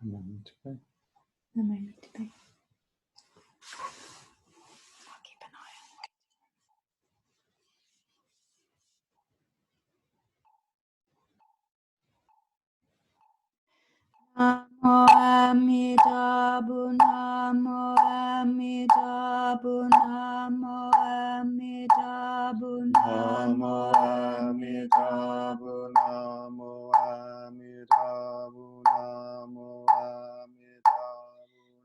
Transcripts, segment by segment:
A moment to go. A moment to go. I'll keep an eye on it. Namo Amida Shu, Namo Amida Shu, Namo Amida Shu, Namo Amida Shu, Namo Amida Shu, Namo Amida Shu.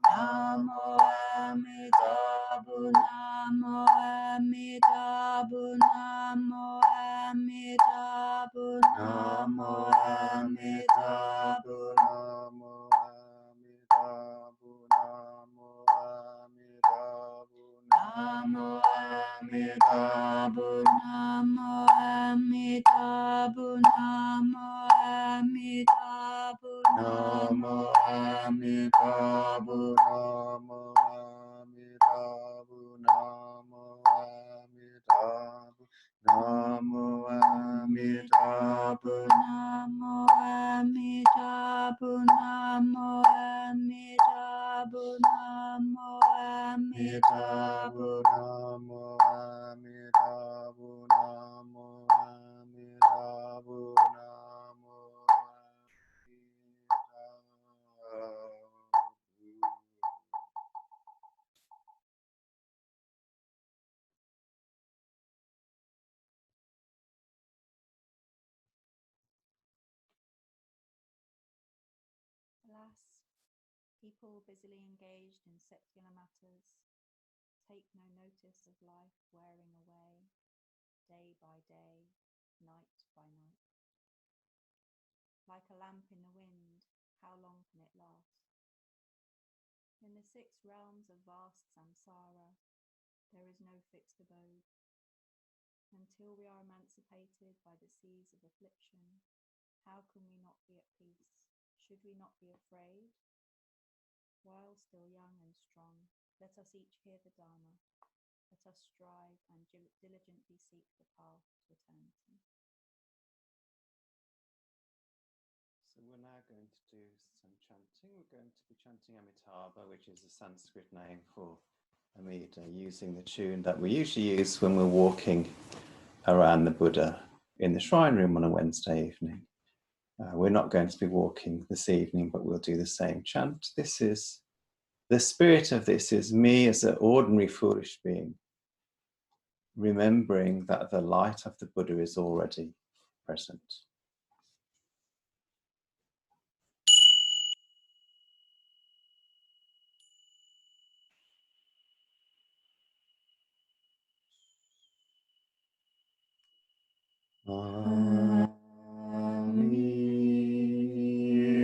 Namo Amida Shu, Namo Amida Shu, Namo Amida Shu, Namo Amida Shu, Namo Amida Shu, Namo Amida Shu, Namo Amida Shu, Namo Namo Amida Shu. Namo Amida Shu, Namo Amida Shu, Namo Amida Shu, Namo Amida Shu, Namo Amida Shu, Namo Alas, people busily engaged in secular matters take no notice of life wearing away, day by day, night by night. Like a lamp in the wind, how long can it last? In the 6 realms of vast samsara, there is no fixed abode. Until we are emancipated by the seas of affliction, how can we not be at peace? Should we not be afraid? While still young and strong, let us each hear the Dharma. Let us strive and diligently seek the path to eternity. So we're now going to do some chanting. We're going to be chanting Amitabha, which is a Sanskrit name for Amida, using the tune that we usually use when we're walking around the Buddha in the shrine room on a Wednesday evening. We're not going to be walking this evening, but we'll do the same chant. This is, the spirit of this is me as an ordinary foolish being, remembering that the light of the Buddha is already present.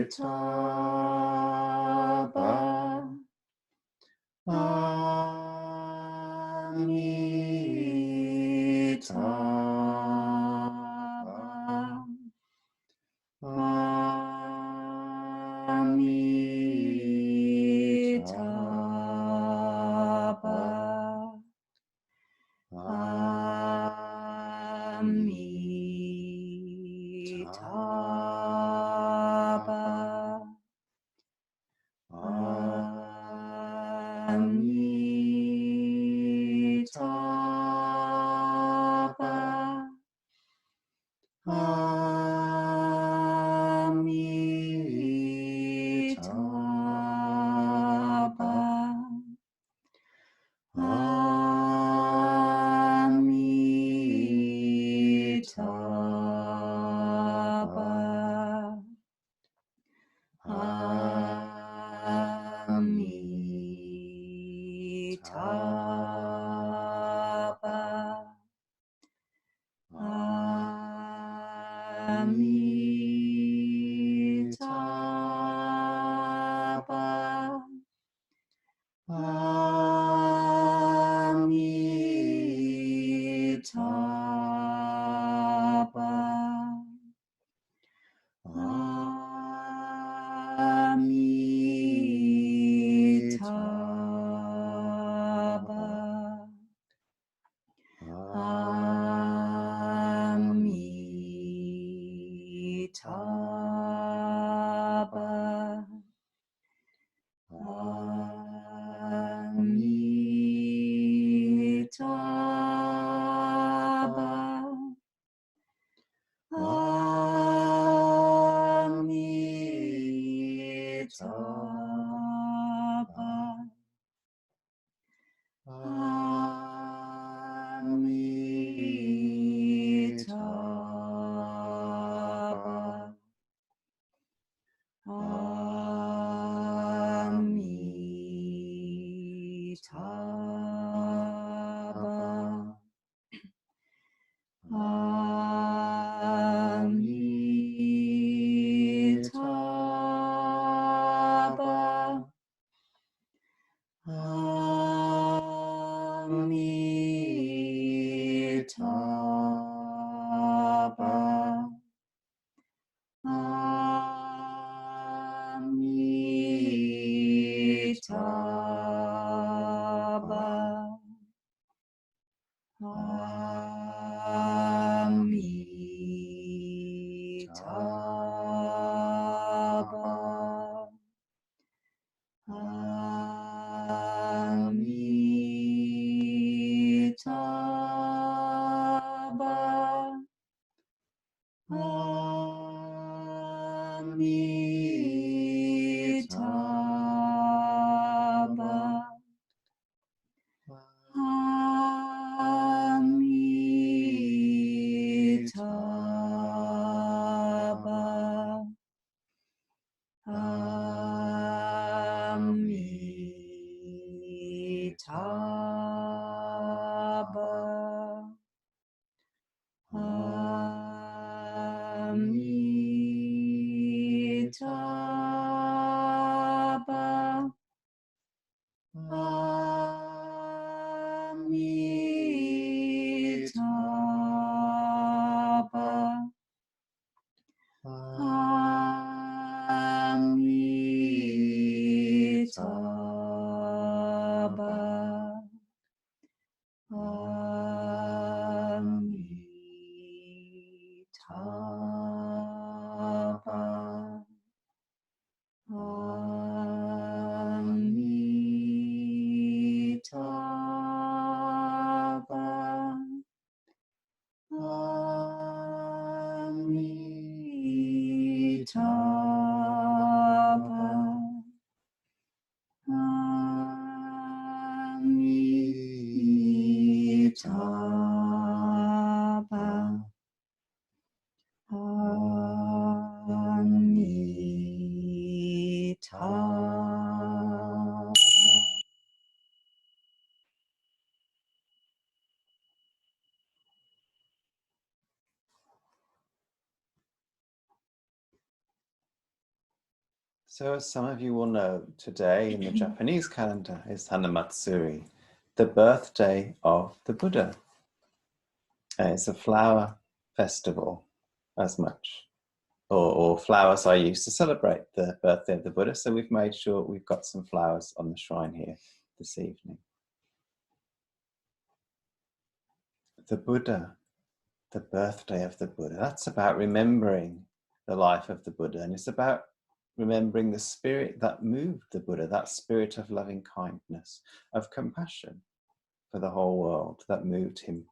Amitabha, Amitabha, Amitabha, Amitabha, Amitabha. Amitabha. Amitabha. Amitabha. Amitabha. Amitabha. Amitabha. Amitabha. Amitabha. Amitabha. Amitabha. Amitabha. Amitabha. Amitabha. Amitabha. Amitabha. Amitabha. Amitabha. Amitabha. So as some of you will know, today in the Japanese calendar is Hanamatsuri, the birthday of the Buddha. It's a flower festival as much, or flowers are used to celebrate the birthday of the Buddha. So we've made sure we've got some flowers on the shrine here this evening. The Buddha, the birthday of the Buddha, that's about remembering the life of the Buddha, and it's about remembering the spirit that moved the Buddha, that spirit of loving kindness, of compassion for the whole world that moved him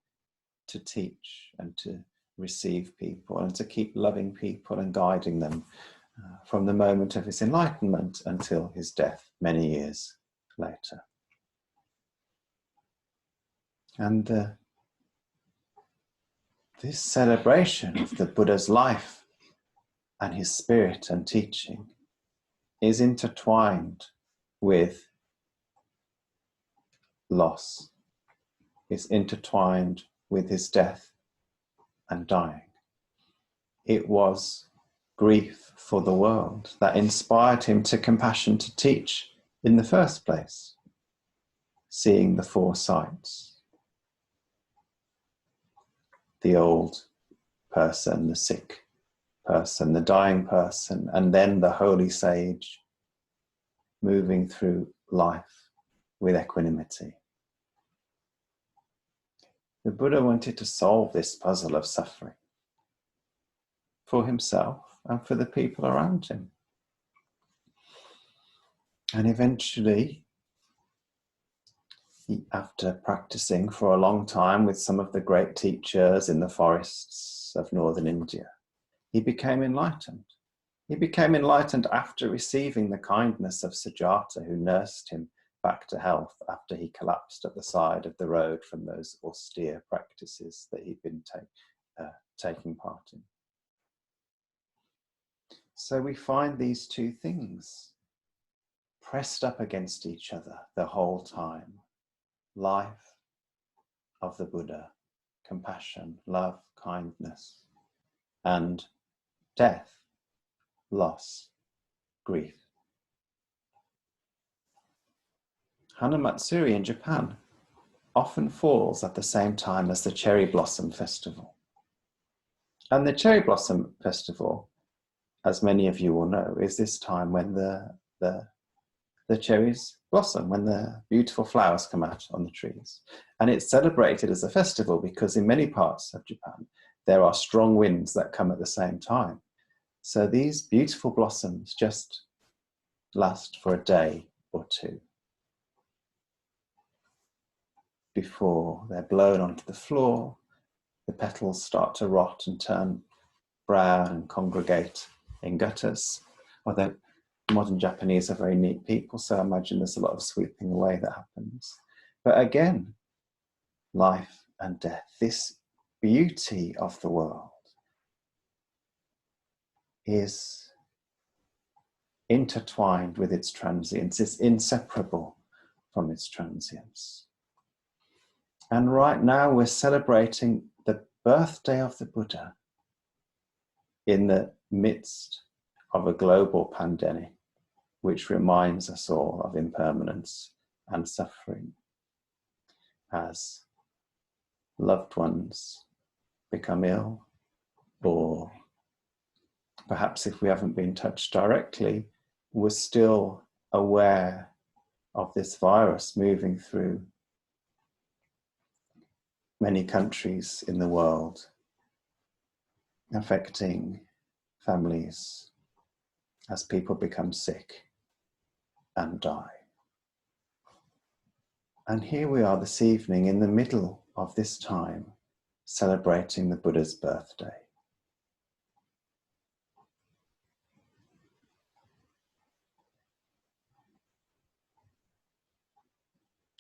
to teach and to receive people and to keep loving people and guiding them from the moment of his enlightenment until his death many years later. And this celebration of the Buddha's life and his spirit and teaching is intertwined with loss, is intertwined with his death and dying. It was grief for the world that inspired him to compassion to teach in the first place, seeing the four sights: the old person, the sick person, the dying person, and then the holy sage moving through life with equanimity. The Buddha wanted to solve this puzzle of suffering for himself and for the people around him. And eventually, after practicing for a long time with some of the great teachers in the forests of northern India, he became enlightened. He became enlightened after receiving the kindness of Sujata, who nursed him back to health after he collapsed at the side of the road from those austere practices that he'd been taking part in. So we find these two things pressed up against each other the whole time. Life of the Buddha, compassion, love, kindness, and death, loss, grief. Hanamatsuri in Japan often falls at the same time as the Cherry Blossom Festival. And the Cherry Blossom Festival, as many of you will know, is this time when the cherries blossom, when the beautiful flowers come out on the trees. And it's celebrated as a festival because in many parts of Japan, there are strong winds that come at the same time. So these beautiful blossoms just last for a day or two before they're blown onto the floor. The petals start to rot and turn brown and congregate in gutters. Although modern Japanese are very neat people, so I imagine there's a lot of sweeping away that happens. But again, life and death, this beauty of the world is intertwined with its transience, is inseparable from its transience. And right now we're celebrating the birthday of the Buddha in the midst of a global pandemic, which reminds us all of impermanence and suffering as loved ones become ill, or perhaps if we haven't been touched directly, we're still aware of this virus moving through many countries in the world, affecting families as people become sick and die. And here we are this evening in the middle of this time, celebrating the Buddha's birthday.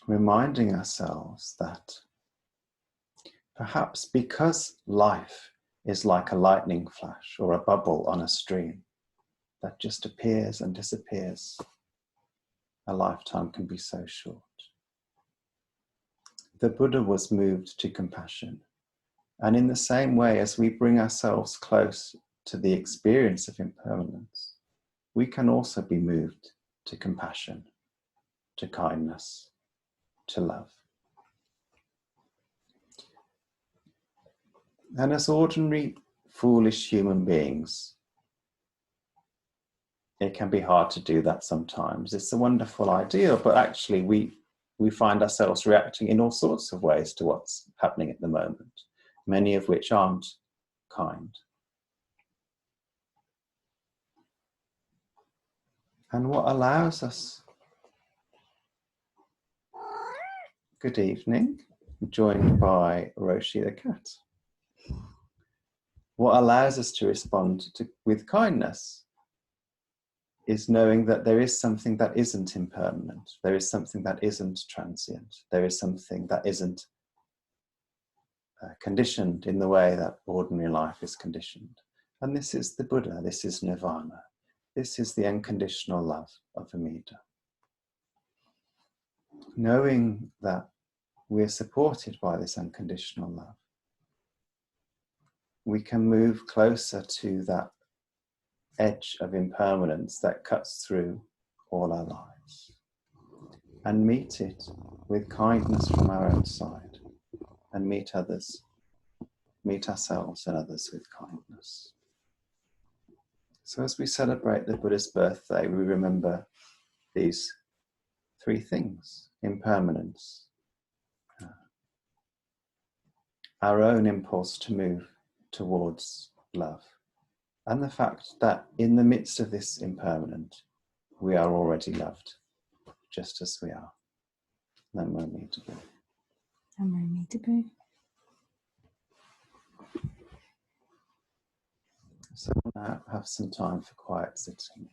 Reminding ourselves that perhaps because life is like a lightning flash or a bubble on a stream that just appears and disappears, a lifetime can be so short. The Buddha was moved to compassion. And in the same way as we bring ourselves close to the experience of impermanence, we can also be moved to compassion, to kindness, to love. And as ordinary, foolish human beings, it can be hard to do that sometimes. It's a wonderful ideal, but actually we find ourselves reacting in all sorts of ways to what's happening at the moment, many of which aren't kind. And what allows us, good evening, joined by Roshi the cat. What allows us to respond with kindness is knowing that there is something that isn't impermanent, there is something that isn't transient, there is something that isn't conditioned in the way that ordinary life is conditioned. And this is the Buddha, this is Nirvana, this is the unconditional love of Amida. Knowing that we're supported by this unconditional love, we can move closer to that edge of impermanence that cuts through all our lives and meet it with kindness from our own side and meet others, meet ourselves and others with kindness. So as we celebrate the Buddha's birthday, we remember these three things: impermanence, our own impulse to move towards love, and the fact that in the midst of this impermanent, we are already loved, just as we are. Namo Amida Shu. Namo Amida Shu. So we'll now have some time for quiet sitting.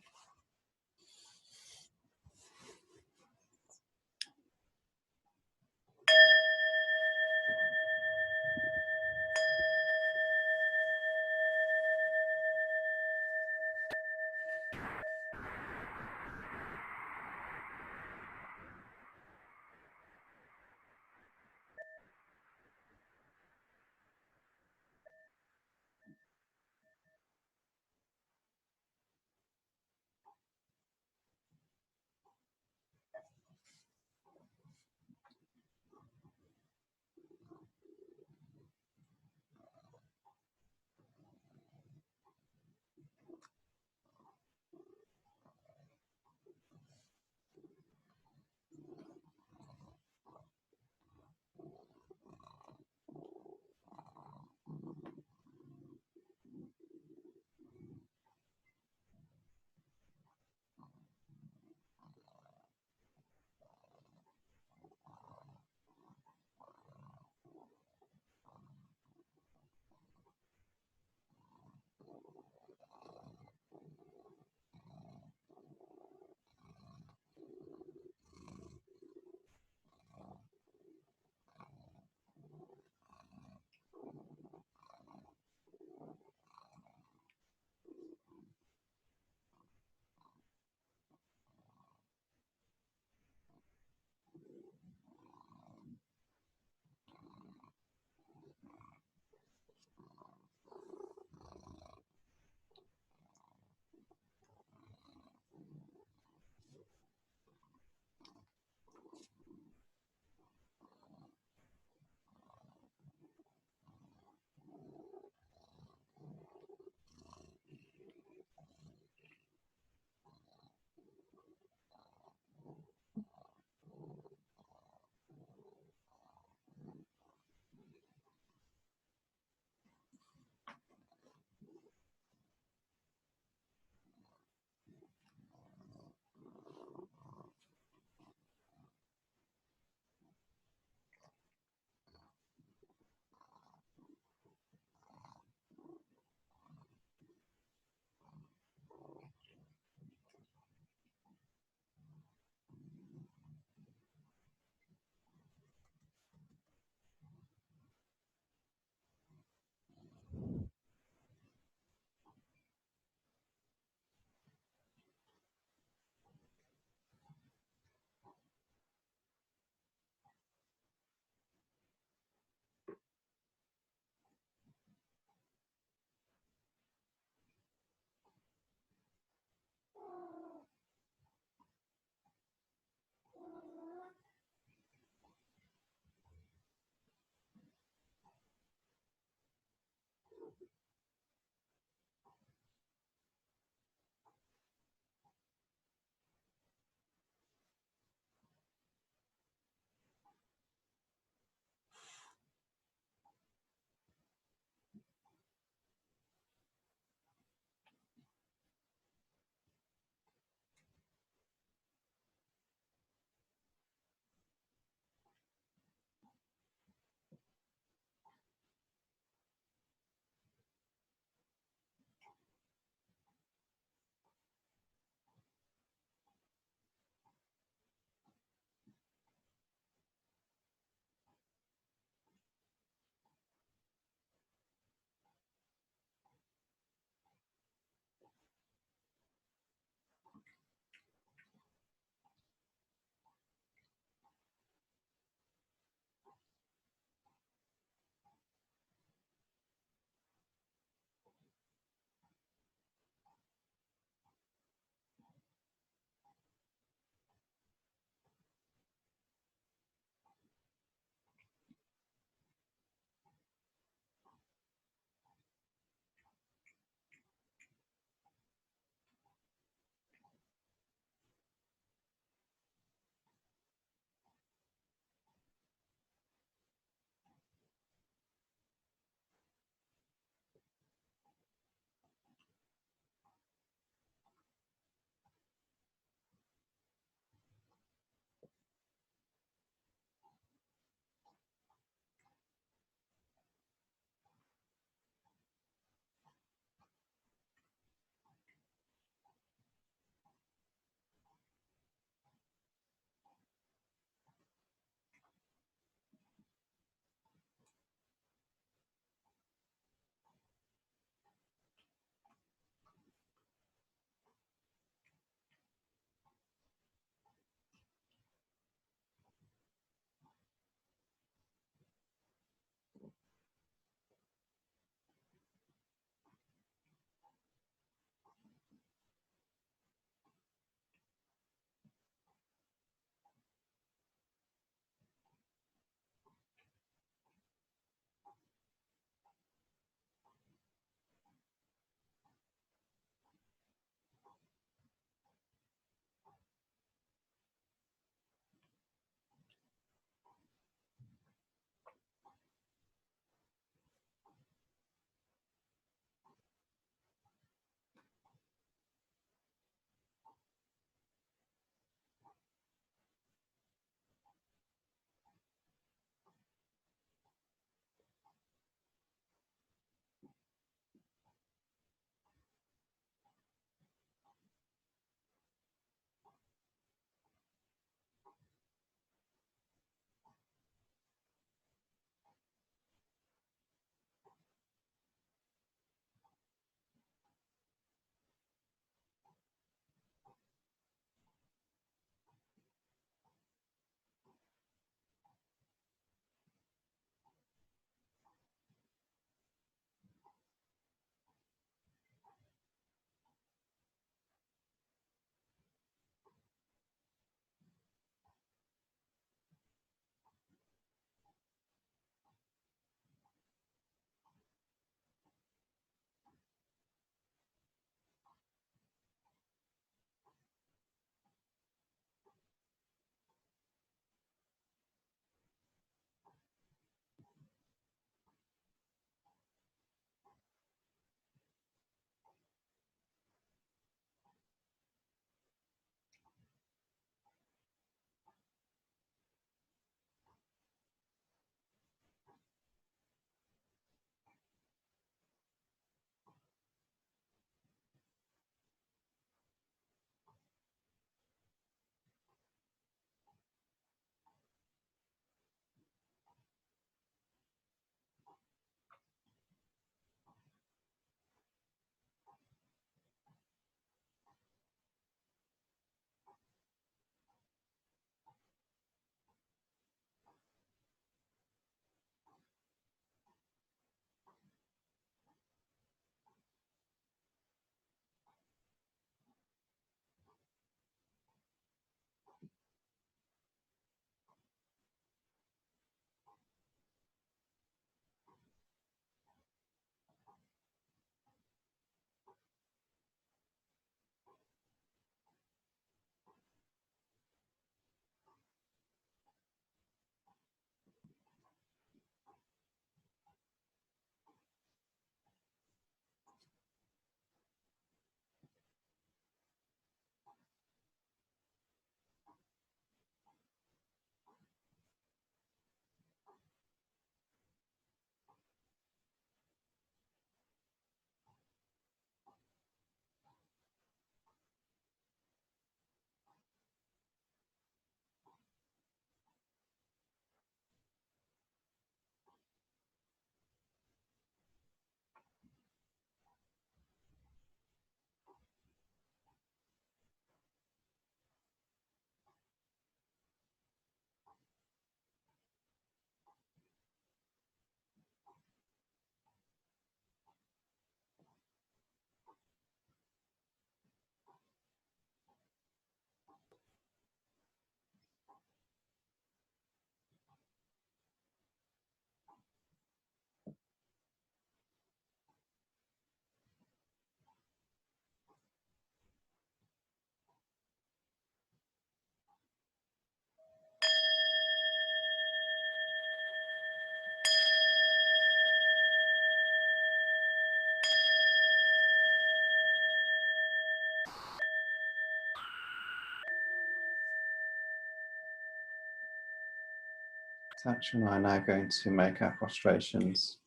Saksha and I are now going to make our prostrations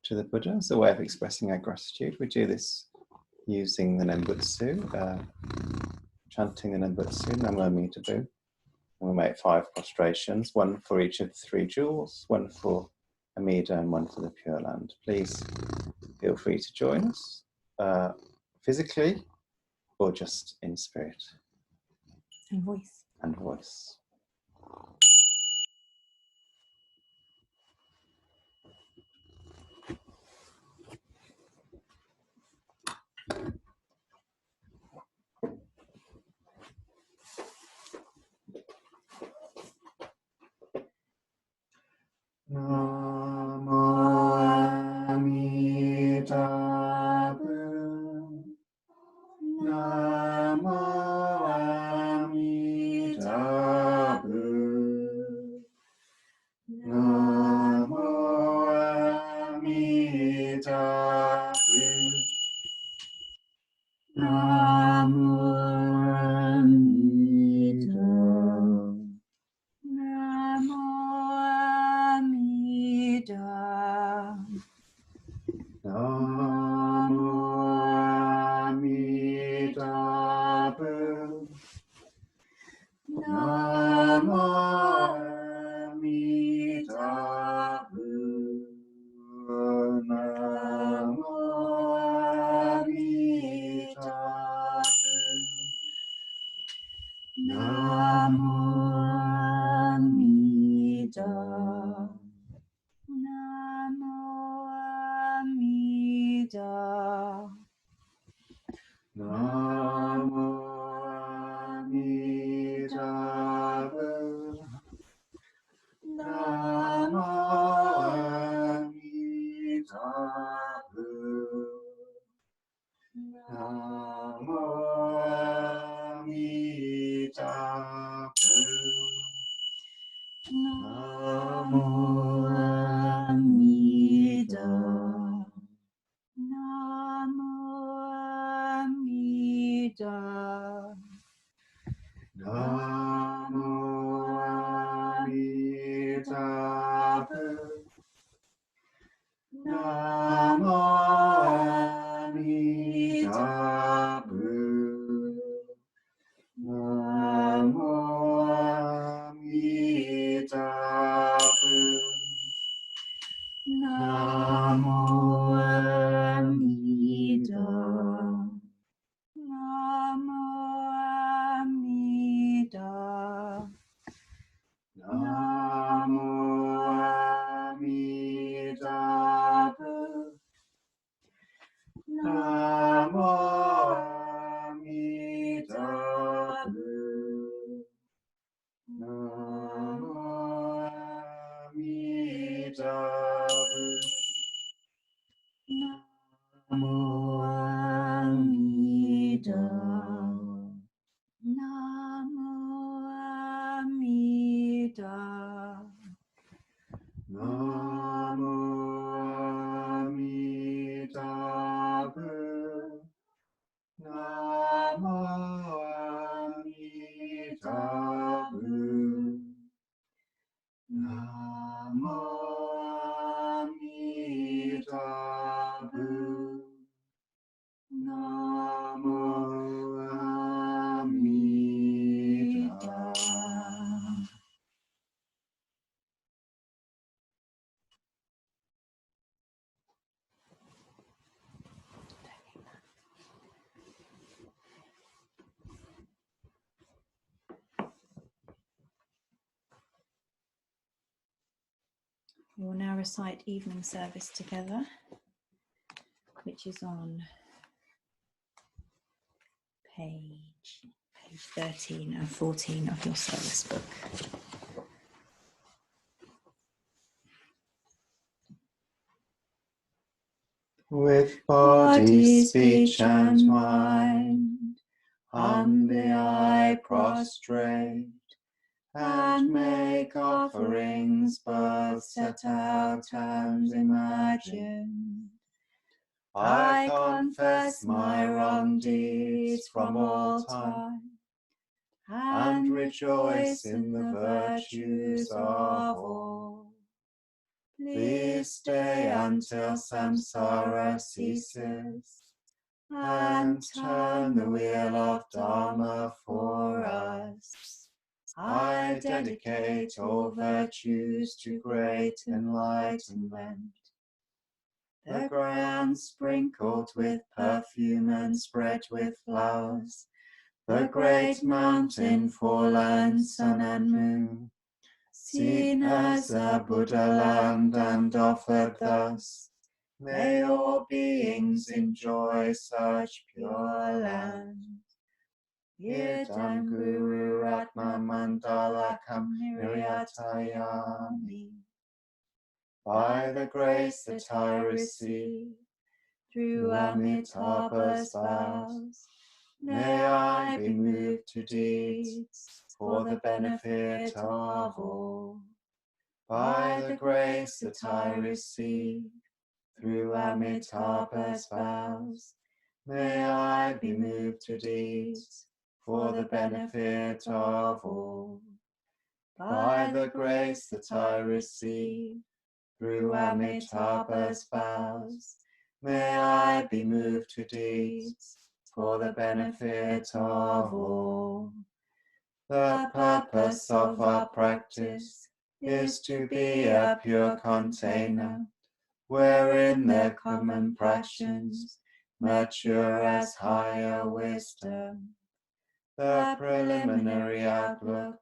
to the Buddha as a way of expressing our gratitude. We do this using the Nembutsu, chanting the Nembutsu, Namo Amida Shu. And we'll make 5 prostrations, 1 for each of the 3 jewels, 1 for Amida and 1 for the Pure Land. Please feel free to join us physically or just in spirit. And voice. And voice. Namo Amida Shu. Namo Amida Shu. Namo Amida Shu. Namo Amida. Namo Amida. Namo Amida Shu. Namo Amida Shu. Namo Amida Shu. Namo Amida. Namo Amida. Namo Amida Shu. Namo Amida Shu. Namo Amida Shu. Namo Amida. Namo Amida. Namo Amida Shu. Namo Amida Shu. Namo Amida Shu. Namo Amida. Namo Amida. Namo Amida Shu. Namo Amida Shu. Namo Amida Shu. Namo Amida. Namo Amida. Namo Amida Shu. Namo Amida Shu. Namo Amida Shu. Namo Amida. We will now recite evening service together, which is on page 13 and 14 of your service book. With body, speech, and mind, humbly I prostrate, and make offerings both set out and imagined. I confess my wrong deeds from all time, and rejoice in the virtues of all. Please stay until samsara ceases, and turn the wheel of Dharma for us. I dedicate all virtues to great enlightenment. The ground sprinkled with perfume and spread with flowers, the great mountain, fallen sun and moon, seen as a Buddha land and offered thus, may all beings enjoy such pure land. Idam Guru Ratna Mandalakam Niryatayami. By the grace that I receive through Amitabha's vows, may I be moved to deeds for the benefit of all. By the grace that I receive through Amitabha's vows, may I be moved to deeds for the benefit of all. By the grace that I receive through Amitabha's vows, may I be moved to deeds for the benefit of all. The purpose of our practice is to be a pure container, wherein the common passions mature as higher wisdom. The preliminary outlook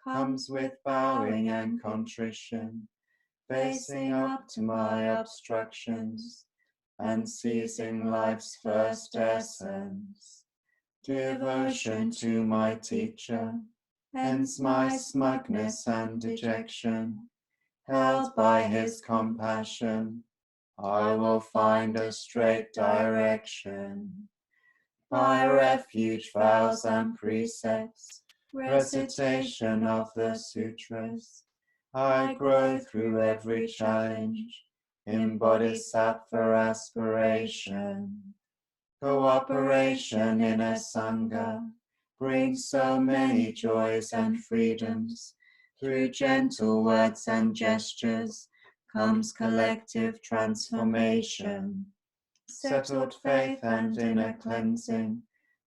comes with bowing and contrition, facing up to my obstructions and seizing life's first essence. Devotion to my teacher ends my smugness and dejection. Held by his compassion, I will find a straight direction. By refuge, vows and precepts, recitation of the sutras, I grow through every challenge in bodhisattva aspiration. Cooperation in a sangha brings so many joys and freedoms. Through gentle words and gestures comes collective transformation. Settled faith and inner cleansing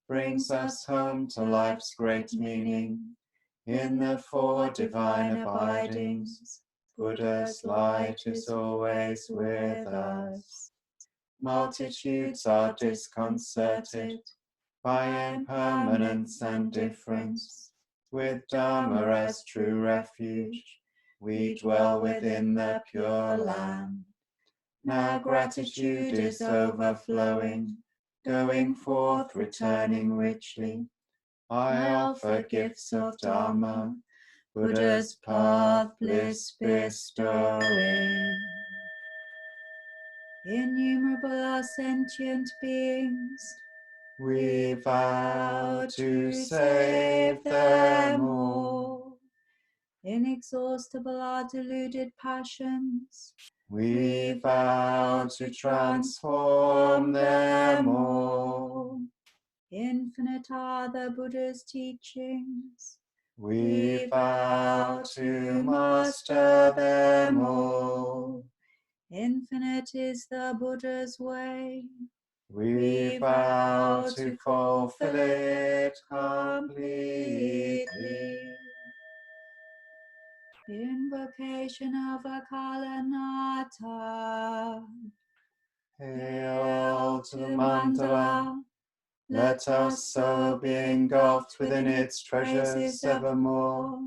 brings us home to life's great meaning. In the four divine abidings, Buddha's light is always with us. Multitudes are disconcerted by impermanence and difference. With Dharma as true refuge, we dwell within the pure land. Now gratitude is overflowing, going forth, returning richly. I offer gifts of Dharma, Buddha's path bliss bestowing. Innumerable are sentient beings, we vow to save them all. Inexhaustible are deluded passions, we vow to transform them all. Infinite are the Buddha's teachings, we vow to master them all. Infinite is the Buddha's way, we vow to fulfill it completely. Invocation of Akalanata. Hail to the mandala, let us so be engulfed within its treasures evermore,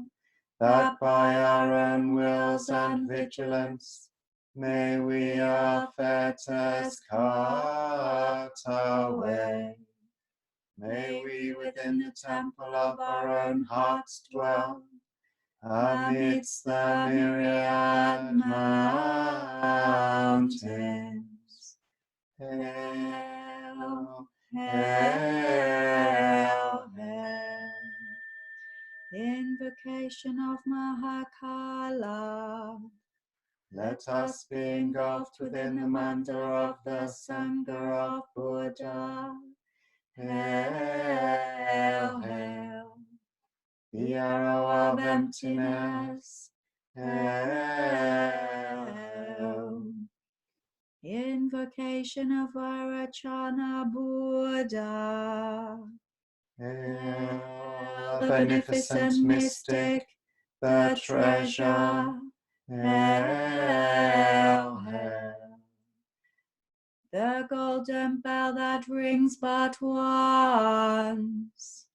that by our own wills and vigilance may we our fetters cut away. May we within the temple of our own hearts dwell, amidst the myriad mountains. Hail, hail, hail. Invocation of Mahakala. Let us be engulfed within the mandala of the Sangha of Buddha. Hail, hail. the arrow of emptiness. Hail. Invocation of Vairocana Buddha. Hail, the beneficent mystic, the treasure. Hail, hail. The golden bell that rings but once.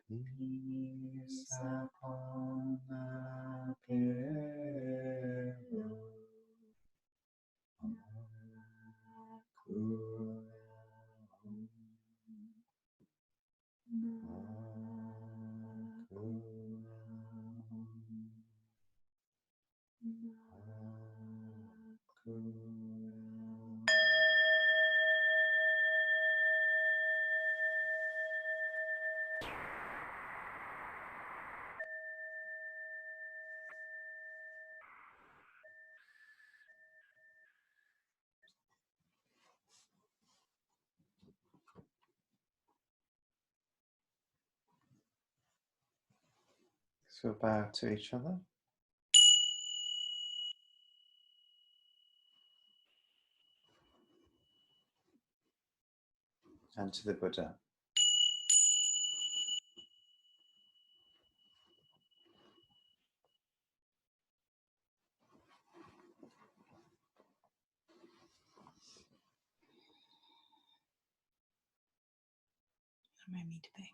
Peace upon the pillow. So bow to each other. And to the Buddha. That made me to be.